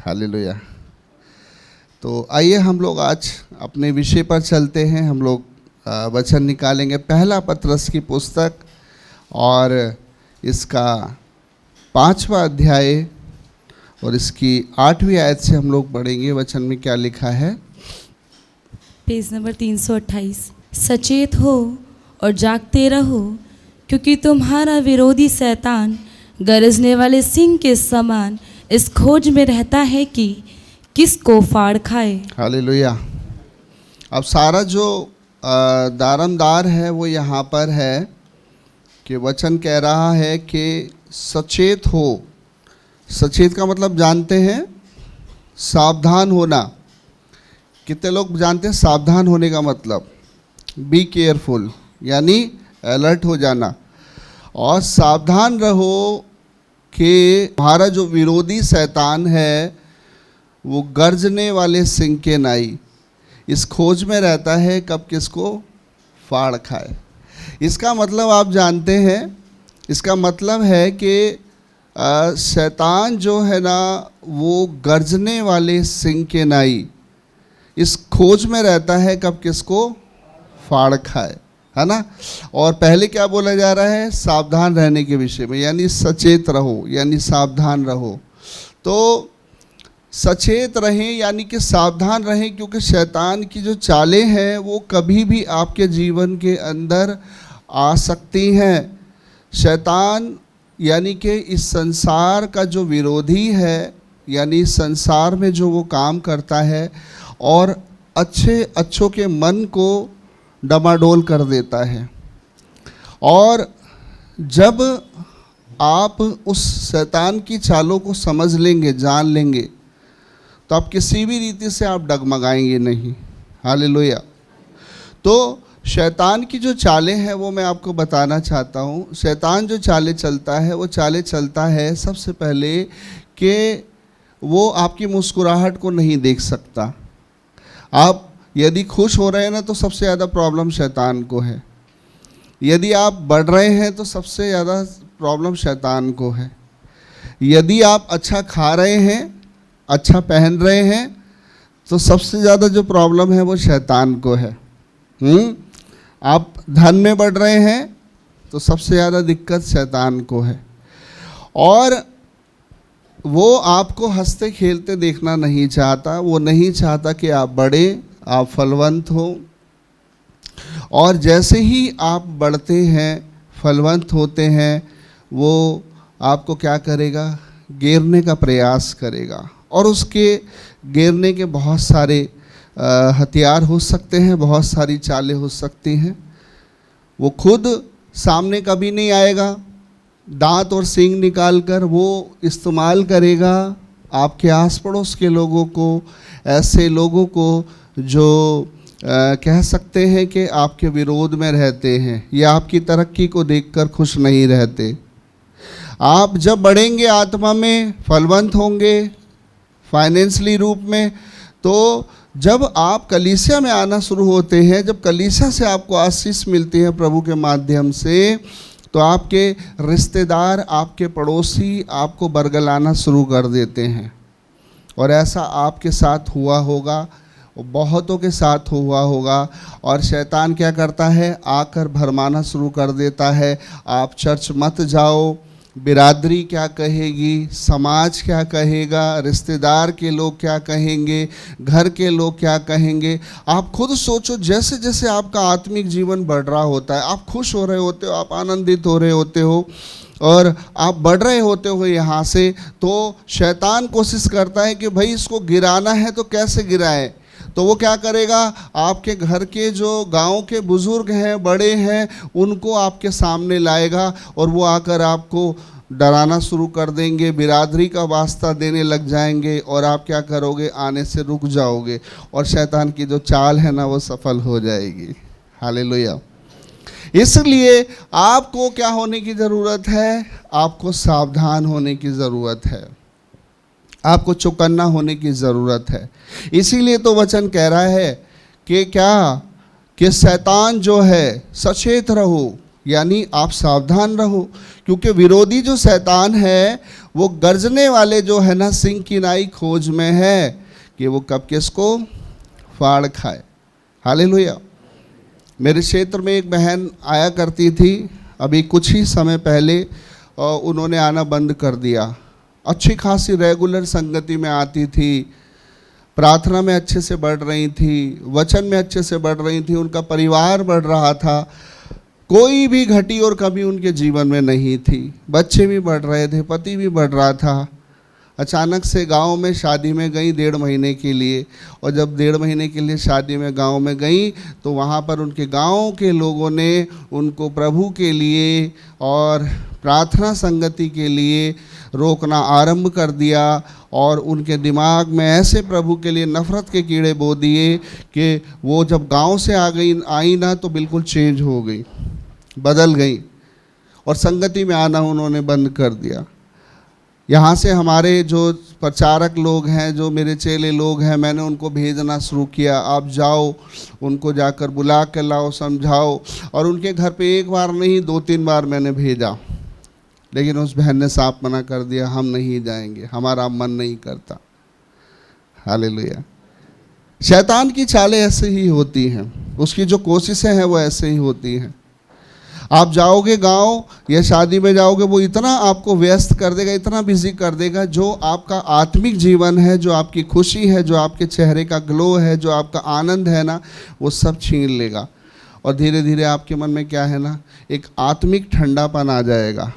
Hallelujah. तो आइए हम लोग आज अपने विषय पर चलते हैं। हम लोग वचन निकालेंगे पहला पतरस की पुस्तक और इसका 5वां अध्याय और इसकी 8वीं आयत से हम लोग पढ़ेंगे। वचन में क्या लिखा है? Page number 328। सचेत हो और जागते रहो, क्योंकि तुम्हारा विरोधी शैतान गरजने वाले सिंह के समान इस खोज में रहता है कि किसको फाड़ खाए। हालेलुया। अब सारा जो दारमदार है वो यहाँ पर है कि वचन कह रहा है कि सचेत हो। सचेत का मतलब जानते हैं? सावधान होना। कितने लोग जानते हैं सावधान होने का मतलब? बी केयरफुल, यानी अलर्ट हो जाना। और सावधान रहो कि हमारा जो विरोधी शैतान है वो गर्जने वाले सिंह के नाई इस खोज में रहता है कब किसको फाड़ खाए। इसका मतलब आप जानते हैं, इसका मतलब है कि शैतान जो है ना वो गर्जने वाले सिंह के नाई इस खोज में रहता है कब किसको फाड़ खाए, है ना। और पहले क्या बोला जा रहा है? सावधान रहने के विषय में, यानी सचेत रहो, यानी सावधान रहो। तो सचेत रहें यानी कि सावधान रहें, क्योंकि शैतान की जो चालें हैं वो कभी भी आपके जीवन के अंदर आ सकती हैं। शैतान यानी कि इस संसार का जो विरोधी है, यानी संसार में जो वो काम करता है और अच्छों के मन को डमाडोल कर देता है। और जब आप उस शैतान की चालों को समझ लेंगे, जान लेंगे, तो आप किसी भी रीति से आप डगमगाएंगे नहीं। हालेलुया। तो शैतान की जो चालें हैं वो मैं आपको बताना चाहता हूँ। शैतान जो चालें चलता है वो चालें चलता है सबसे पहले कि वो आपकी मुस्कुराहट को नहीं देख सकता। आप यदि खुश हो रहे हैं ना तो सबसे ज़्यादा प्रॉब्लम शैतान को है। यदि आप बढ़ रहे हैं तो सबसे ज़्यादा प्रॉब्लम शैतान को है। यदि आप अच्छा खा रहे हैं, अच्छा पहन रहे हैं, तो सबसे ज़्यादा जो प्रॉब्लम है वो शैतान को है। आप धन में बढ़ रहे हैं तो सबसे ज़्यादा दिक्कत शैतान को है। और वो आपको हंसते खेलते देखना नहीं चाहता। वो नहीं चाहता कि आप बढ़े, आप फलवंत हो। और जैसे ही आप बढ़ते हैं, फलवंत होते हैं, वो आपको क्या करेगा? गिरने का प्रयास करेगा। और उसके गिरने के बहुत सारे हथियार हो सकते हैं, बहुत सारी चालें हो सकती हैं। वो खुद सामने कभी नहीं आएगा। दांत और सींग निकाल कर वो इस्तेमाल करेगा आपके आस पड़ोस के लोगों को, ऐसे लोगों को जो कह सकते हैं कि आपके विरोध में रहते हैं या आपकी तरक्की को देखकर खुश नहीं रहते। आप जब बढ़ेंगे आत्मा में, फलवंत होंगे फाइनेंशियली रूप में, तो जब आप कलीसिया में आना शुरू होते हैं, जब कलीसिया से आपको आशीष मिलती है प्रभु के माध्यम से, तो आपके रिश्तेदार, आपके पड़ोसी आपको बरगलाना शुरू कर देते हैं। और ऐसा आपके साथ हुआ होगा, बहुतों के साथ हुआ होगा। और शैतान क्या करता है? आकर भरमाना शुरू कर देता है। आप चर्च मत जाओ, बिरादरी क्या कहेगी, समाज क्या कहेगा, रिश्तेदार के लोग क्या कहेंगे, घर के लोग क्या कहेंगे। आप खुद सोचो, जैसे जैसे आपका आत्मिक जीवन बढ़ रहा होता है, आप खुश हो रहे होते हो, आप आनंदित हो रहे होते हो और आप बढ़ रहे होते हो यहाँ से, तो शैतान कोशिश करता है कि भाई इसको गिराना है तो कैसे गिराएं। तो वो क्या करेगा? आपके घर के जो गांव के बुज़ुर्ग हैं, बड़े हैं, उनको आपके सामने लाएगा और वो आकर आपको डराना शुरू कर देंगे, बिरादरी का वास्ता देने लग जाएंगे और आप क्या करोगे? आने से रुक जाओगे और शैतान की जो चाल है ना वो सफल हो जाएगी। हालेलुया। इसलिए आपको क्या होने की ज़रूरत है? आपको सावधान होने की ज़रूरत है, आपको चौकन्ना होने की ज़रूरत है। इसीलिए तो वचन कह रहा है कि क्या? कि शैतान जो है, सचेत रहो, यानी आप सावधान रहो, क्योंकि विरोधी जो शैतान है वो गर्जने वाले जो है ना सिंह की नाई खोज में है कि वो कब किसको फाड़ खाए। हालेलुया। मेरे क्षेत्र में एक बहन आया करती थी अभी कुछ ही समय पहले, और उन्होंने आना बंद कर दिया। अच्छी खासी रेगुलर संगति में आती थी, प्रार्थना में अच्छे से बढ़ रही थी, वचन में अच्छे से बढ़ रही थी, उनका परिवार बढ़ रहा था, कोई भी घटी और कमी उनके जीवन में नहीं थी, बच्चे भी बढ़ रहे थे, पति भी बढ़ रहा था। अचानक से गांव में शादी में गई 1.5 महीने के लिए, और जब 1.5 महीने के लिए शादी में गांव में गई तो वहां पर उनके गांव के लोगों ने उनको प्रभु के लिए और प्रार्थना संगति के लिए रोकना आरंभ कर दिया, और उनके दिमाग में ऐसे प्रभु के लिए नफ़रत के कीड़े बो दिए कि वो जब गांव से आई ना तो बिल्कुल चेंज हो गई, बदल गई, और संगति में आना उन्होंने बंद कर दिया। यहाँ से हमारे जो प्रचारक लोग हैं, जो मेरे चेले लोग हैं, मैंने उनको भेजना शुरू किया, आप जाओ, उनको जाकर बुला के लाओ, समझाओ। और उनके घर पे एक बार नहीं 2-3 बार मैंने भेजा, लेकिन उस बहन ने साफ मना कर दिया, हम नहीं जाएंगे, हमारा मन नहीं करता। हालेलुया। शैतान की चालें ऐसे ही होती हैं, उसकी जो कोशिशें हैं वो ऐसे ही होती हैं। आप जाओगे गांव या शादी में जाओगे, वो इतना आपको व्यस्त कर देगा, इतना बिजी कर देगा, जो आपका आत्मिक जीवन है, जो आपकी खुशी है, जो आपके चेहरे का ग्लो है, जो आपका आनंद है ना, वो सब छीन लेगा। और धीरे धीरे आपके मन में क्या है ना, एक आत्मिक ठंडापन आ जाएगा,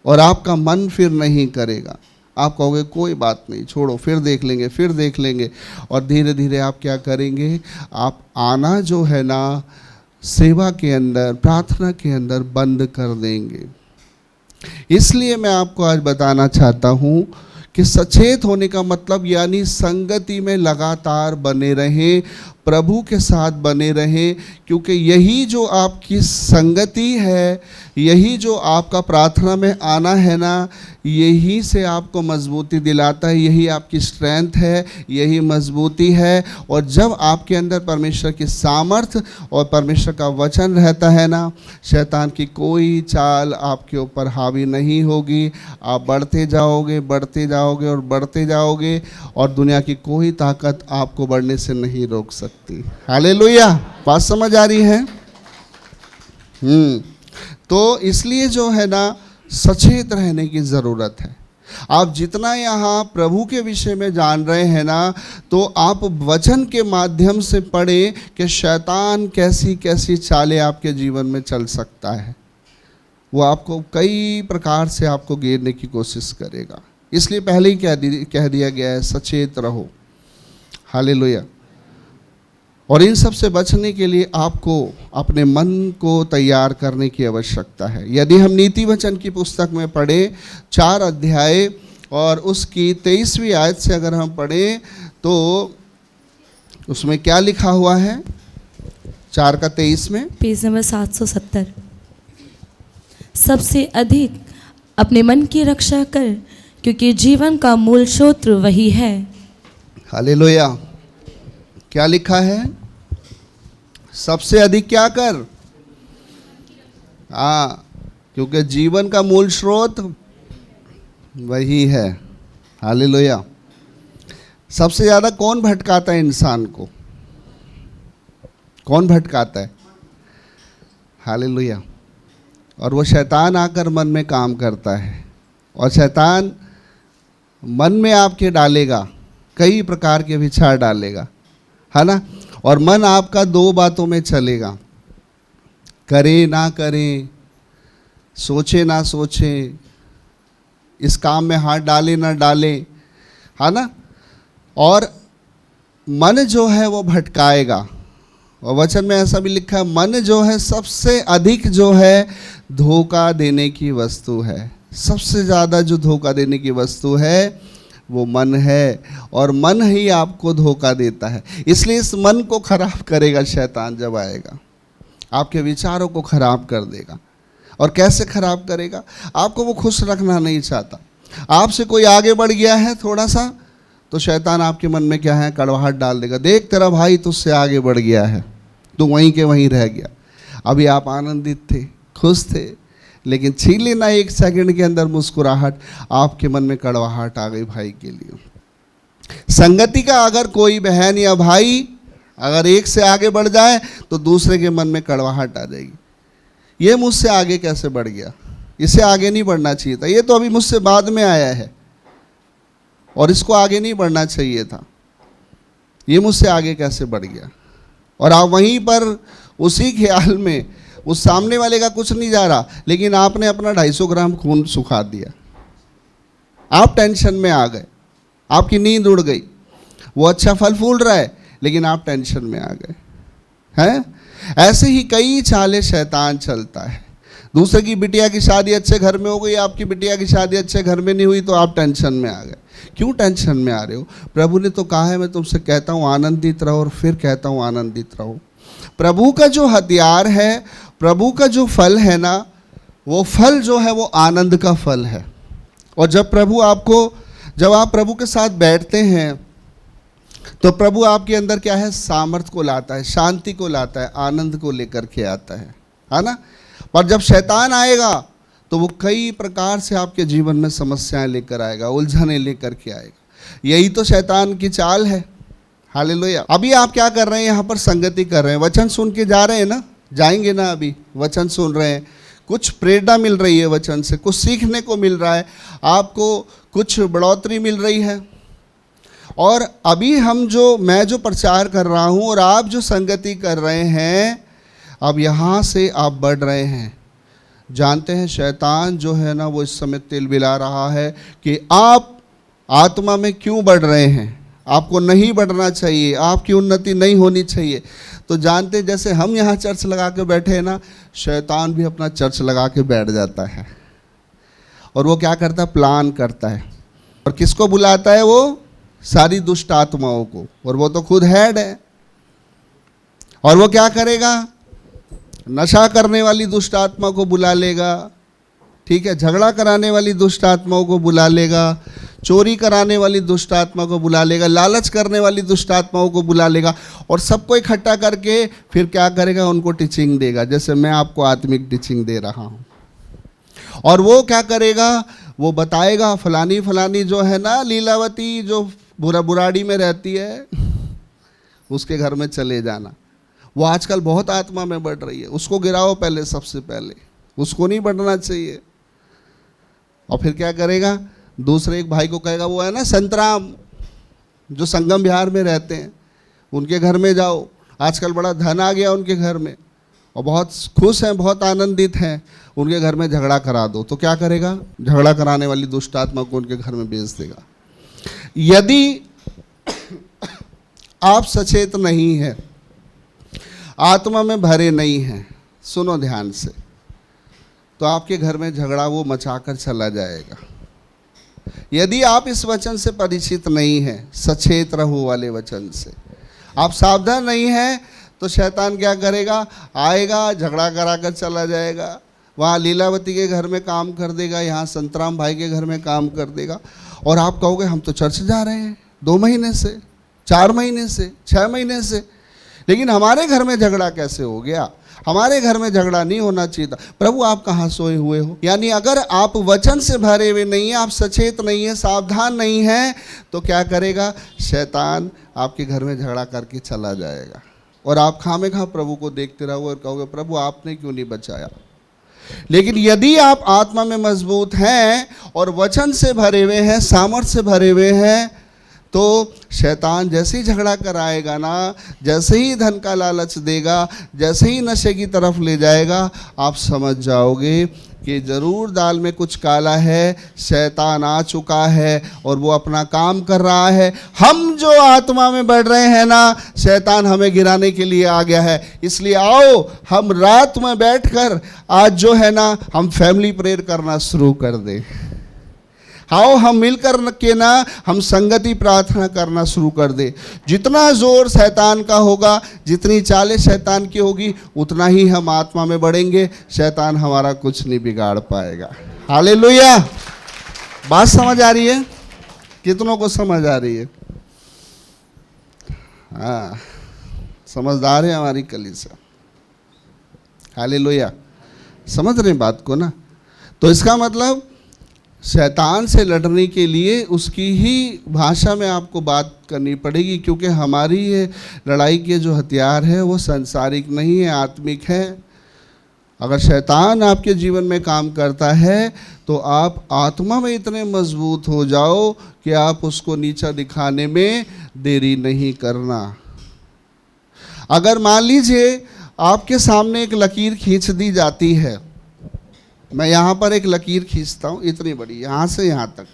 और आपका मन फिर नहीं करेगा। आप कहोगे कोई बात नहीं, छोड़ो, फिर देख लेंगे, फिर देख लेंगे। और धीरे धीरे आप क्या करेंगे, आप आना जो है ना सेवा के अंदर, प्रार्थना के अंदर बंद कर देंगे। इसलिए मैं आपको आज बताना चाहता हूँ कि सचेत होने का मतलब यानी संगति में लगातार बने रहें, प्रभु के साथ बने रहें, क्योंकि यही जो आपकी संगति है, यही जो आपका प्रार्थना में आना है ना, यही से आपको मजबूती दिलाता है, यही आपकी स्ट्रेंथ है, यही मजबूती है। और जब आपके अंदर परमेश्वर की सामर्थ और परमेश्वर का वचन रहता है ना, शैतान की कोई चाल आपके ऊपर हावी नहीं होगी। आप बढ़ते जाओगे, बढ़ते जाओगे और बढ़ते जाओगे, और दुनिया की कोई ताकत आपको बढ़ने से नहीं रोक सकती। हालेलुया। बात समझ आ रही है? तो इसलिए जो है ना, सचेत रहने की ज़रूरत है। आप जितना यहाँ प्रभु के विषय में जान रहे हैं ना, तो आप वचन के माध्यम से पढ़ें कि शैतान कैसी कैसी चालें आपके जीवन में चल सकता है। वो आपको कई प्रकार से आपको घेरने की कोशिश करेगा। इसलिए पहले ही कह दिया गया है, सचेत रहो। हालेलुया। और इन सब से बचने के लिए आपको अपने मन को तैयार करने की आवश्यकता है। यदि हम नीति वचन की पुस्तक में पढ़ें 4 अध्याय और उसकी 23वीं आयत से अगर हम पढ़ें तो उसमें क्या लिखा हुआ है? 4 का 23 में, पेज नंबर 770। सबसे अधिक अपने मन की रक्षा कर, क्योंकि जीवन का मूल स्रोत वही है। हालेलुया। क्या लिखा है? सबसे अधिक क्या कर? क्योंकि जीवन का मूल स्रोत वही है। हालेलुया। सबसे ज़्यादा कौन भटकाता है इंसान को? कौन भटकाता है? हालेलुया। और वो शैतान आकर मन में काम करता है, और शैतान मन में आपके डालेगा, कई प्रकार के विचार डालेगा, है ना। और मन आपका 2 बातों में चलेगा, करे ना करे, सोचे ना सोचे, इस काम में हाथ डाले ना डाले, है ना। और मन जो है वो भटकाएगा। और वचन में ऐसा भी लिखा है, मन जो है सबसे अधिक जो है धोखा देने की वस्तु है। सबसे ज़्यादा जो धोखा देने की वस्तु है वो मन है, और मन ही आपको धोखा देता है। इसलिए इस मन को खराब करेगा शैतान जब आएगा, आपके विचारों को खराब कर देगा। और कैसे खराब करेगा? आपको वो खुश रखना नहीं चाहता। आपसे कोई आगे बढ़ गया है थोड़ा सा, तो शैतान आपके मन में क्या है, कड़वाहट डाल देगा। देख तेरा भाई तुझसे आगे बढ़ गया है, तू वहीं के वहीं रह गया। अभी आप आनंदित थे, खुश थे, लेकिन छीन लेना 1 सेकंड के अंदर मुस्कुराहट, आपके मन में कड़वाहट आ गई भाई के लिए। संगति का अगर कोई बहन या भाई अगर एक से आगे बढ़ जाए तो दूसरे के मन में कड़वाहट आ जाएगी, ये मुझसे आगे कैसे बढ़ गया, इसे आगे नहीं बढ़ना चाहिए था, ये तो अभी मुझसे बाद में आया है और इसको आगे नहीं बढ़ना चाहिए था, ये मुझसे आगे कैसे बढ़ गया। और आप वहीं पर उसी ख्याल में, उस सामने वाले का कुछ नहीं जा रहा, लेकिन आपने अपना 250 ग्राम खून सुखा दिया, आप टेंशन में आ गए, आपकी नींद उड़ गई, वो अच्छा फल फूल रहा है लेकिन आप टेंशन में आ गए हैं। ऐसे ही कई चालें शैतान चलता है। दूसरे की बिटिया की शादी अच्छे घर में हो गई, आपकी बिटिया की शादी अच्छे घर में नहीं हुई तो आप टेंशन में आ गए। क्यों टेंशन में आ रहे हो? प्रभु ने तो कहा है, मैं तुमसे कहता हूँ आनंदित रहो, और फिर कहता हूँ आनंदित रहो। प्रभु का जो हथियार है, प्रभु का जो फल है ना, वो फल जो है वो आनंद का फल है। और जब आप प्रभु के साथ बैठते हैं तो प्रभु आपके अंदर क्या है, सामर्थ को लाता है, शांति को लाता है, आनंद को लेकर के आता है ना। पर जब शैतान आएगा तो वो कई प्रकार से आपके जीवन में समस्याएं लेकर आएगा, उलझने लेकर के आएगा। यही तो शैतान की चाल है। हालेलुया। अभी आप क्या कर रहे हैं, यहाँ पर संगति कर रहे हैं, वचन सुन के जा रहे हैं ना, जाएंगे ना, अभी वचन सुन रहे हैं, कुछ प्रेरणा मिल रही है वचन से, कुछ सीखने को मिल रहा है, आपको कुछ बढ़ोतरी मिल रही है। और अभी मैं जो प्रचार कर रहा हूँ और आप जो संगति कर रहे हैं, अब यहाँ से आप बढ़ रहे हैं। जानते हैं शैतान जो है ना, वो इस समय तिलबिला रहा है कि आप आत्मा में क्यों बढ़ रहे हैं, आपको नहीं बढ़ना चाहिए, आपकी उन्नति नहीं होनी चाहिए। तो जानते, जैसे हम यहाँ चर्च लगा के बैठे हैं ना, शैतान भी अपना चर्च लगा के बैठ जाता है। और वो क्या करता है, प्लान करता है। और किसको बुलाता है? वो सारी दुष्ट आत्माओं को, और वो तो खुद हेड है। और वो क्या करेगा, नशा करने वाली दुष्ट आत्मा को बुला लेगा, ठीक है, झगड़ा कराने वाली दुष्ट आत्माओं को बुला लेगा, चोरी कराने वाली दुष्ट आत्मा को बुला लेगा, लालच करने वाली दुष्ट आत्माओं को बुला लेगा, और सबको इकट्ठा करके फिर क्या करेगा, उनको टीचिंग देगा, जैसे मैं आपको आत्मिक टीचिंग दे रहा हूँ। और वो क्या करेगा, वो बताएगा फलानी फलानी जो है ना, लीलावती जो बुराड़ी में रहती है, उसके घर में चले जाना। वो आजकल बहुत आत्मा में बढ़ रही है, उसको गिराओ पहले, सबसे पहले उसको नहीं बढ़ना चाहिए। और फिर क्या करेगा, दूसरे एक भाई को कहेगा, वो है ना संतराम जो संगम विहार में रहते हैं, उनके घर में जाओ, आजकल बड़ा धन आ गया उनके घर में और बहुत खुश हैं, बहुत आनंदित हैं, उनके घर में झगड़ा करा दो। तो क्या करेगा, झगड़ा कराने वाली दुष्ट आत्मा को उनके घर में भेज देगा। यदि आप सचेत नहीं हैं, आत्मा में भरे नहीं हैं, सुनो ध्यान से, तो आपके घर में झगड़ा वो मचाकर चला जाएगा। यदि आप इस वचन से परिचित नहीं हैं, सचेत रहो वाले वचन से आप सावधान नहीं हैं, तो शैतान क्या करेगा, आएगा, झगड़ा कराकर चला जाएगा, वहाँ लीलावती के घर में काम कर देगा, यहाँ संतराम भाई के घर में काम कर देगा। और आप कहोगे हम तो चर्च जा रहे हैं 2 महीने से, 4 महीने से, 6 महीने से, लेकिन हमारे घर में झगड़ा कैसे हो गया, हमारे घर में झगड़ा नहीं होना चाहिए था। प्रभु आप कहाँ सोए हुए हो? यानी अगर आप वचन से भरे हुए नहीं हैं, आप सचेत नहीं हैं, सावधान नहीं हैं, तो क्या करेगा, शैतान आपके घर में झगड़ा करके चला जाएगा। और आप खामेखा प्रभु को देखते रहोगे और कहोगे प्रभु आपने क्यों नहीं बचाया। लेकिन यदि आप आत्मा में मजबूत हैं और वचन से भरे हुए हैं, सामर्थ से भरे हुए हैं, तो शैतान जैसे ही झगड़ा कराएगा ना, जैसे ही धन का लालच देगा, जैसे ही नशे की तरफ ले जाएगा, आप समझ जाओगे कि ज़रूर दाल में कुछ काला है, शैतान आ चुका है और वो अपना काम कर रहा है। हम जो आत्मा में बढ़ रहे हैं ना, शैतान हमें गिराने के लिए आ गया है। इसलिए आओ हम रात में बैठकर आज जो है ना, हम फैमिली प्रेयर करना शुरू कर दें। आओ हम मिलकर के ना, हम संगति प्रार्थना करना शुरू कर दे। जितना जोर शैतान का होगा, जितनी चालें शैतान की होगी, उतना ही हम आत्मा में बढ़ेंगे, शैतान हमारा कुछ नहीं बिगाड़ पाएगा। हालेलुया। बात समझ आ रही है? कितनों को समझ आ रही है? हाँ, समझदार है हमारी कलीसिया। हालेलुया। समझ रहे बात को ना? तो इसका मतलब शैतान से लड़ने के लिए उसकी ही भाषा में आपको बात करनी पड़ेगी, क्योंकि हमारी ये लड़ाई के जो हथियार है वो सांसारिक नहीं है, आत्मिक है। अगर शैतान आपके जीवन में काम करता है तो आप आत्मा में इतने मजबूत हो जाओ कि आप उसको नीचा दिखाने में देरी नहीं करना। अगर मान लीजिए आपके सामने एक लकीर खींच दी जाती है, मैं यहाँ पर एक लकीर खींचता हूँ इतनी बड़ी, यहाँ से यहाँ तक,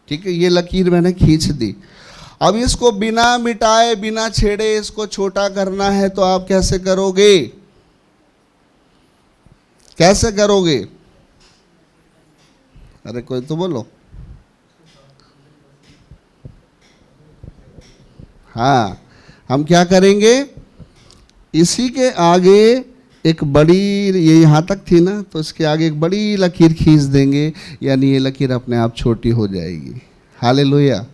ठीक है, ये लकीर मैंने खींच दी। अब इसको बिना मिटाए बिना छेड़े इसको छोटा करना है तो आप कैसे करोगे? कैसे करोगे? अरे कोई तो बोलो। हाँ, हम क्या करेंगे, इसी के आगे एक बड़ी, ये यहाँ तक थी ना, तो इसके आगे एक बड़ी लकीर खींच देंगे, यानी ये लकीर अपने आप छोटी हो जाएगी। हालेलुया।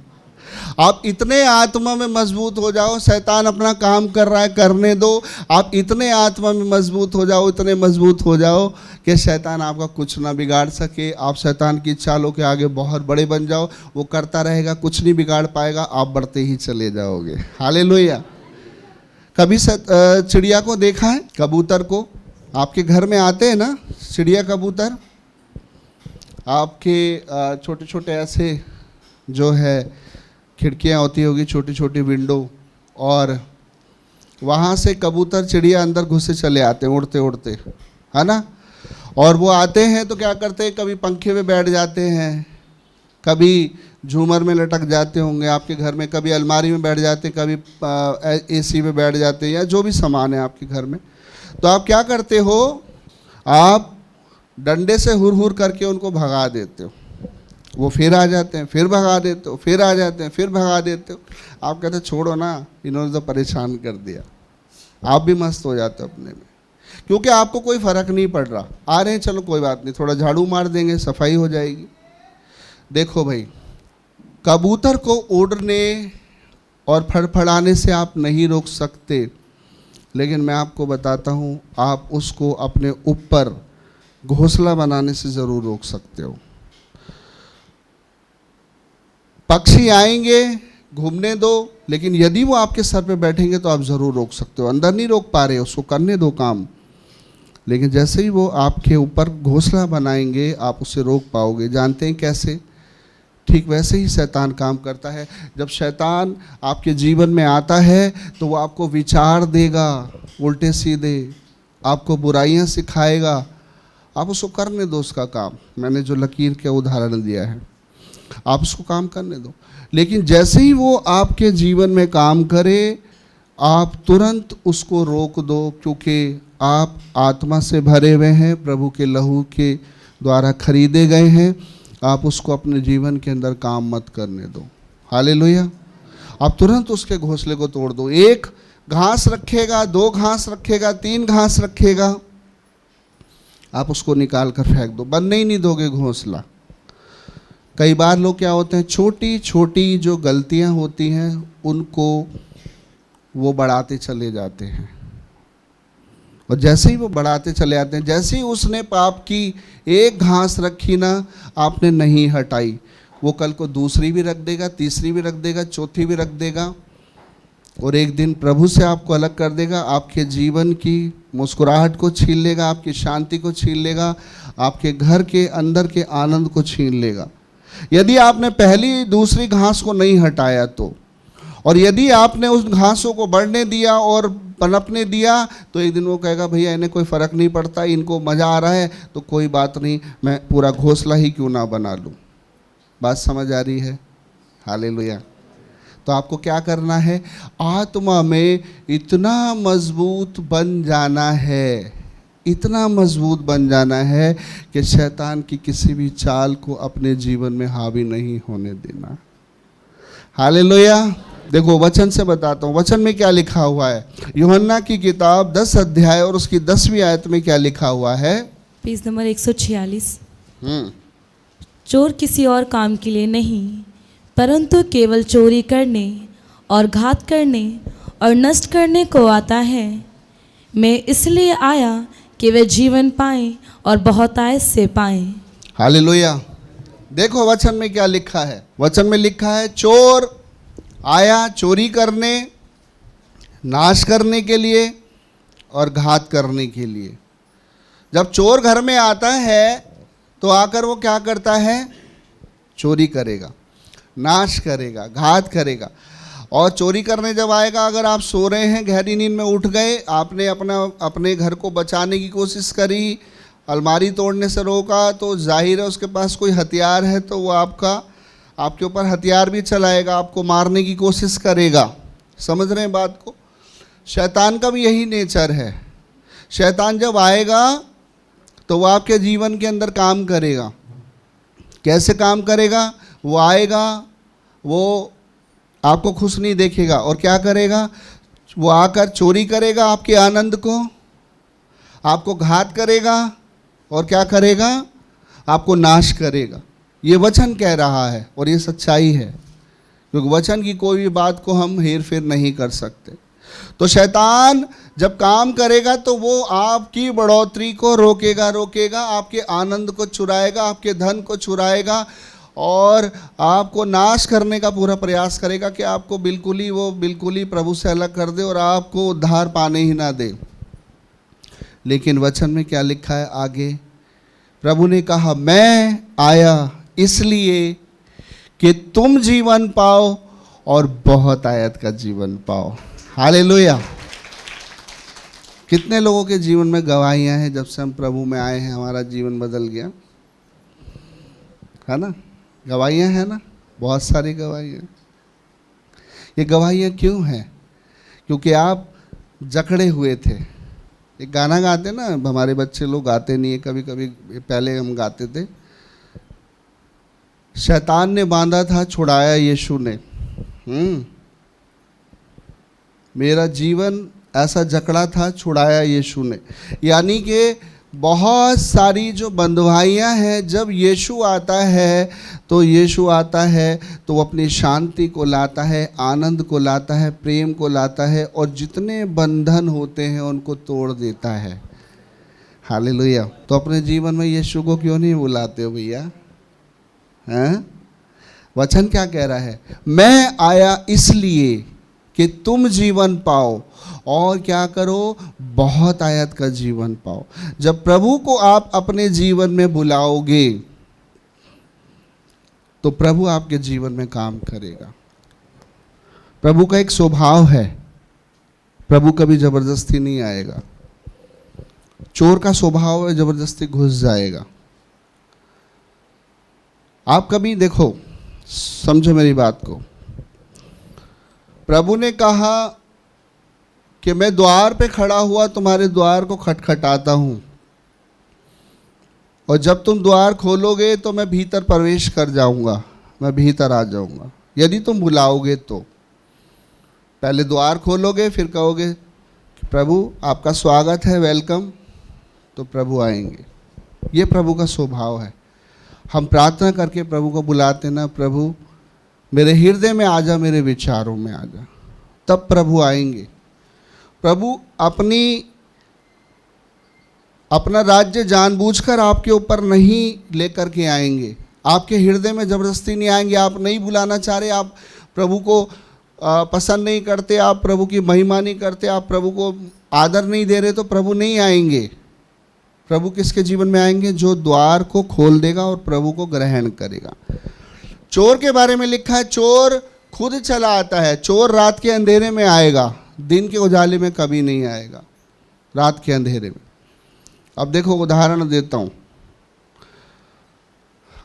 आप इतने आत्मा में मजबूत हो जाओ, शैतान अपना काम कर रहा है करने दो। आप इतने आत्मा में मजबूत हो जाओ, इतने मजबूत हो जाओ कि शैतान आपका कुछ ना बिगाड़ सके। आप शैतान की चालों के आगे बहुत बड़े बन जाओ, वो करता रहेगा, कुछ नहीं बिगाड़ पाएगा, आप बढ़ते ही चले जाओगे। हालेलुया। कभी चिड़िया को देखा है, कबूतर को? आपके घर में आते हैं ना चिड़िया कबूतर, आपके छोटे छोटे ऐसे जो है खिड़कियाँ होती होगी, छोटी छोटी विंडो, और वहाँ से कबूतर चिड़िया अंदर घुसे चले आते हैं उड़ते उड़ते, है ना। और वो आते हैं तो क्या करते हैं, कभी पंखे में बैठ जाते हैं, कभी झूमर में लटक जाते होंगे आपके घर में, कभी अलमारी में बैठ जाते हैं, कभी एसी में बैठ जाते हैं, या जो भी सामान है आपके घर में। तो आप क्या करते हो, आप डंडे से हुर हुर करके उनको भगा देते हो, वो फिर आ जाते हैं, फिर भगा देते हो, फिर आ जाते हैं, फिर भगा देते हो। आप कहते छोड़ो ना, इन्होंने तो परेशान कर दिया। आप भी मस्त हो जाते हो अपने में, क्योंकि आपको कोई फ़र्क नहीं पड़ रहा। आ रहे हैं, चलो कोई बात नहीं, थोड़ा झाड़ू मार देंगे, सफाई हो जाएगी। देखो भाई, कबूतर को उड़ने और फड़फड़ाने से आप नहीं रोक सकते, लेकिन मैं आपको बताता हूँ, आप उसको अपने ऊपर घोंसला बनाने से ज़रूर रोक सकते हो। पक्षी आएंगे, घूमने दो, लेकिन यदि वो आपके सर पे बैठेंगे तो आप ज़रूर रोक सकते हो। अंदर नहीं रोक पा रहे, उसको करने दो काम, लेकिन जैसे ही वो आपके ऊपर घोंसला बनाएंगे आप उसे रोक पाओगे। जानते हैं कैसे? ठीक वैसे ही शैतान काम करता है। जब शैतान आपके जीवन में आता है तो वो आपको विचार देगा उल्टे सीधे, आपको बुराइयां सिखाएगा, आप उसको करने दो उसका काम। मैंने जो लकीर का उदाहरण दिया है, आप उसको काम करने दो। लेकिन जैसे ही वो आपके जीवन में काम करे, आप तुरंत उसको रोक दो, क्योंकि आप आत्मा से भरे हुए हैं, प्रभु के लहू के द्वारा खरीदे गए हैं। आप उसको अपने जीवन के अंदर काम मत करने दो। हालेलुया। आप तुरंत उसके घोंसले को तोड़ दो। एक घास रखेगा, दो घास रखेगा, तीन घास रखेगा, आप उसको निकाल कर फेंक दो, बनने ही नहीं दोगे घोंसला। कई बार लोग क्या होते हैं, छोटी छोटी जो गलतियां होती हैं उनको वो बढ़ाते चले जाते हैं, और जैसे ही वो बढ़ाते चले आते हैं, जैसे ही उसने पाप की एक घास रखी ना, आपने नहीं हटाई, वो कल को दूसरी भी रख देगा, तीसरी भी रख देगा, चौथी भी रख देगा, और एक दिन प्रभु से आपको अलग कर देगा। आपके जीवन की मुस्कुराहट को छीन लेगा, आपकी शांति को छीन लेगा, आपके घर के अंदर के आनंद को छीन लेगा। यदि आपने पहली दूसरी घास को नहीं हटाया तो, और यदि आपने उस घासों को बढ़ने दिया और पनपने दिया, तो एक दिन वो कहेगा भैया इन्हें कोई फ़र्क नहीं पड़ता, इनको मज़ा आ रहा है तो कोई बात नहीं, मैं पूरा घोंसला ही क्यों ना बना लूँ। बात समझ आ रही है? हालेलुया। तो आपको क्या करना है, आत्मा में इतना मजबूत बन जाना है, इतना मजबूत बन जाना है कि शैतान की किसी भी चाल को अपने जीवन में हावी नहीं होने देना। हालेलुया। देखो वचन से बताता हूँ, वचन में क्या लिखा हुआ है। यूहन्ना की किताब 10 अध्याय और उसकी 10वीं आयत में क्या लिखा हुआ है? Page number 146। चोर किसी और काम के लिए नहीं, परंतु केवल चोरी करने और घात करने और नष्ट करने को आता है। मैं इसलिए आया कि वे जीवन पाएं और बहुतायत से पाएं। हालेलुया। देखो वचन में क्या लिखा है। वचन में लिखा है, चोर आया चोरी करने, नाश करने के लिए और घात करने के लिए। जब चोर घर में आता है तो आकर वो क्या करता है? चोरी करेगा, नाश करेगा, घात करेगा। और चोरी करने जब आएगा, अगर आप सो रहे हैं, गहरी नींद में उठ गए, आपने अपने घर को बचाने की कोशिश करी, अलमारी तोड़ने से रोका, तो जाहिर है उसके पास कोई हथियार है, तो वो आपके ऊपर हथियार भी चलाएगा, आपको मारने की कोशिश करेगा। समझ रहे हैं बात को? शैतान का भी यही नेचर है। शैतान जब आएगा तो वो आपके जीवन के अंदर काम करेगा। कैसे काम करेगा? वो आएगा, वो आपको खुश नहीं देखेगा और क्या करेगा? वो आकर चोरी करेगा आपके आनंद को, आपको घात करेगा और क्या करेगा? आपको नाश करेगा। ये वचन कह रहा है और ये सच्चाई है, क्योंकि वचन की कोई भी बात को हम हेर फेर नहीं कर सकते। तो शैतान जब काम करेगा तो वो आपकी बढ़ोतरी को रोकेगा, आपके आनंद को चुराएगा, आपके धन को चुराएगा और आपको नाश करने का पूरा प्रयास करेगा कि आपको बिल्कुल ही प्रभु से अलग कर दे और आपको उद्धार पाने ही ना दे। लेकिन वचन में क्या लिखा है आगे? प्रभु ने कहा, मैं आया इसलिए कि तुम जीवन पाओ और बहुत आयत का जीवन पाओ। हालेलुया। कितने लोगों के जीवन में गवाहियां हैं, जब से हम प्रभु में आए हैं हमारा जीवन बदल गया, है ना? गवाहियां हैं ना, बहुत सारी गवाहियां। ये गवाहियां क्यों हैं? क्योंकि आप जकड़े हुए थे। एक गाना गाते ना, हमारे बच्चे लोग गाते नहीं है, कभी कभी पहले हम गाते थे, शैतान ने बांधा था छुड़ाया यीशु ने। मेरा जीवन ऐसा जकड़ा था, छुड़ाया यीशु ने। यानी कि बहुत सारी जो बंधुआइयाँ हैं, जब यीशु आता है तो यीशु आता है तो वो अपनी शांति को लाता है, आनंद को लाता है, प्रेम को लाता है और जितने बंधन होते हैं उनको तोड़ देता है। हालेलुया। तो अपने जीवन में यीशु को क्यों नहीं बुलाते हो भैया? हैं? वचन क्या कह रहा है? मैं आया इसलिए कि तुम जीवन पाओ और क्या करो? बहुत आयत का जीवन पाओ। जब प्रभु को आप अपने जीवन में बुलाओगे तो प्रभु आपके जीवन में काम करेगा। प्रभु का एक स्वभाव है, प्रभु कभी जबरदस्ती नहीं आएगा। चोर का स्वभाव है, जबरदस्ती घुस जाएगा। आप कभी देखो, समझो मेरी बात को। प्रभु ने कहा कि मैं द्वार पे खड़ा हुआ तुम्हारे द्वार को खटखटाता हूँ, और जब तुम द्वार खोलोगे तो मैं भीतर प्रवेश कर जाऊँगा, मैं भीतर आ जाऊँगा। यदि तुम बुलाओगे तो पहले द्वार खोलोगे, फिर कहोगे प्रभु आपका स्वागत है, वेलकम, तो प्रभु आएंगे। ये प्रभु का स्वभाव है। हम प्रार्थना करके प्रभु को बुलाते ना, प्रभु मेरे हृदय में आ जा, मेरे विचारों में आ जा, तब प्रभु आएंगे। प्रभु अपना राज्य जानबूझकर आपके ऊपर नहीं लेकर के आएंगे, आपके हृदय में ज़बरदस्ती नहीं आएंगे। आप नहीं बुलाना चाह रहे, आप प्रभु को पसंद नहीं करते, आप प्रभु की महिमा नहीं करते, आप प्रभु को आदर नहीं दे रहे, तो प्रभु नहीं आएंगे। प्रभु किसके जीवन में आएंगे? जो द्वार को खोल देगा और प्रभु को ग्रहण करेगा। चोर के बारे में लिखा है, चोर खुद चला आता है। चोर रात के अंधेरे में आएगा, दिन के उजाले में कभी नहीं आएगा, रात के अंधेरे में। अब देखो उदाहरण देता हूँ।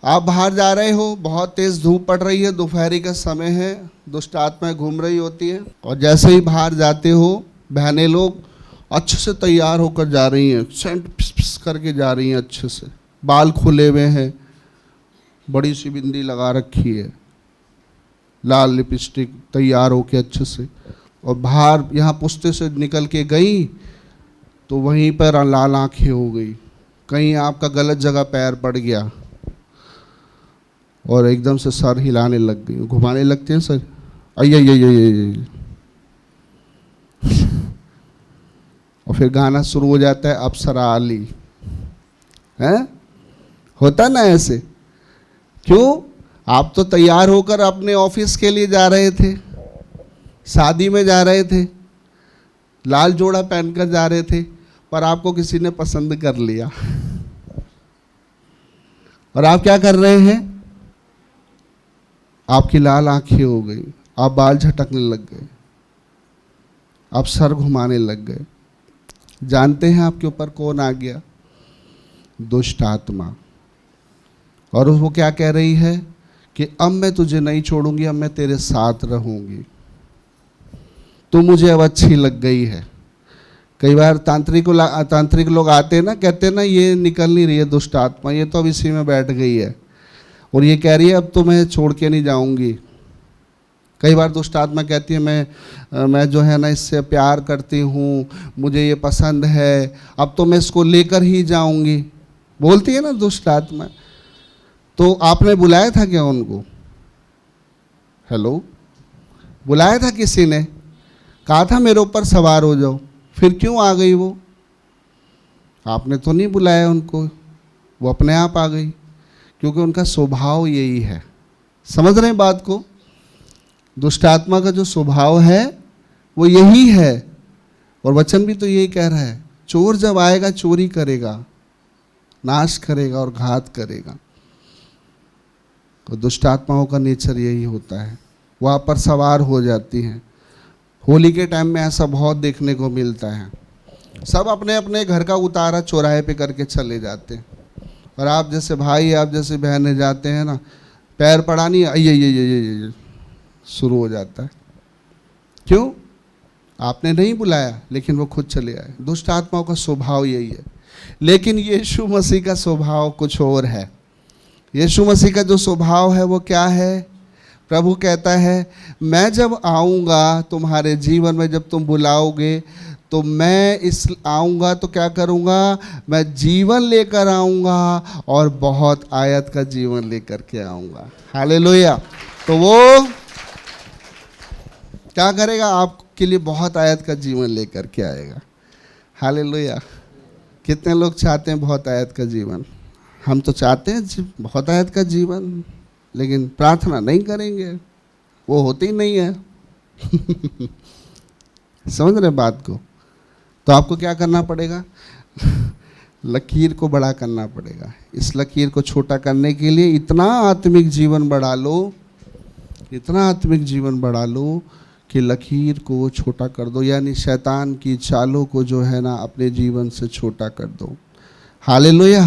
आप बाहर जा रहे हो, बहुत तेज़ धूप पड़ रही है, दोपहरी का समय है, दुष्ट आत्माएं घूम रही होती है, और जैसे ही बाहर जाते हो, बहनें लोग अच्छे से तैयार होकर जा रही हैं, सेंट पिस पिस करके जा रही हैं, अच्छे से बाल खुले हुए हैं, बड़ी सी बिंदी लगा रखी है, लाल लिपस्टिक, तैयार होके अच्छे से, और बाहर यहाँ पुश्ते से निकल के गई तो वहीं पर लाल आंखें हो गई, कहीं आपका गलत जगह पैर पड़ गया और एकदम से सर हिलाने लग गई, घुमाने लगते हैं सर, आई और फिर गाना शुरू हो जाता है, अप्सरा आली है, होता ना ऐसे? क्यों? आप तो तैयार होकर अपने ऑफिस के लिए जा रहे थे, शादी में जा रहे थे, लाल जोड़ा पहनकर जा रहे थे, पर आपको किसी ने पसंद कर लिया और आप क्या कर रहे हैं? आपकी लाल आंखें हो गई, आप बाल झटकने लग गए, आप सर घुमाने लग गए। जानते हैं आपके ऊपर कौन आ गया? दुष्ट आत्मा। और वो क्या कह रही है कि अब मैं तुझे नहीं छोड़ूंगी, अब मैं तेरे साथ रहूंगी, तू मुझे अब अच्छी लग गई है। कई बार तांत्रिक लोग आते हैं ना, कहते हैं ना ये निकल नहीं रही है दुष्ट आत्मा, ये तो अब इसी में बैठ गई है और ये कह रही है अब तो मैं छोड़ के नहीं जाऊंगी। कई बार दुष्ट आत्मा कहती है मैं जो है ना इससे प्यार करती हूँ, मुझे ये पसंद है, अब तो मैं इसको लेकर ही जाऊंगी, बोलती है ना दुष्ट आत्मा। तो आपने बुलाया था क्या उनको? हेलो, बुलाया था किसी ने? कहा था मेरे ऊपर सवार हो जाओ, फिर क्यों आ गई वो? आपने तो नहीं बुलाया उनको, वो अपने आप आ गई, क्योंकि उनका स्वभाव यही है। समझ रहे हैं बात को? दुष्ट आत्मा का जो स्वभाव है वो यही है, और वचन भी तो यही कह रहा है, चोर जब आएगा चोरी करेगा, नाश करेगा और घात करेगा। तो दुष्ट आत्माओं का नेचर यही होता है, वो आप पर सवार हो जाती हैं। होली के टाइम में ऐसा बहुत देखने को मिलता है, सब अपने अपने घर का उतारा चौराहे पे करके चले जाते हैं, और आप जैसे भाई, आप जैसे बहनें जाते हैं ना, पैर पड़ा नहीं, ये शुरू हो जाता है। क्यों? आपने नहीं बुलाया, लेकिन वो खुद चले आए। दुष्ट आत्माओं का स्वभाव यही है। लेकिन यीशु मसीह का स्वभाव कुछ और है। यीशु मसीह का जो स्वभाव है वो क्या है? प्रभु कहता है मैं जब आऊँगा तुम्हारे जीवन में, जब तुम बुलाओगे तो मैं आऊँगा तो क्या करूँगा? मैं जीवन लेकर आऊँगा और बहुत आयत का जीवन लेकर के आऊँगा। हालेलुया। तो वो क्या करेगा? आपके लिए बहुत आयत का जीवन लेकर के आएगा। हालेलुया। कितने लोग चाहते हैं बहुत आयत का जीवन? हम तो चाहते हैं बहुत आयत का जीवन, लेकिन प्रार्थना नहीं करेंगे, वो होती ही नहीं है। समझ रहे बात को? तो आपको क्या करना पड़ेगा? लकीर को बड़ा करना पड़ेगा। इस लकीर को छोटा करने के लिए इतना आत्मिक जीवन बढ़ा लो, इतना आत्मिक जीवन बढ़ा लो कि लकीर को छोटा कर दो, यानी शैतान की चालों को जो है ना अपने जीवन से छोटा कर दो। हालेलुया।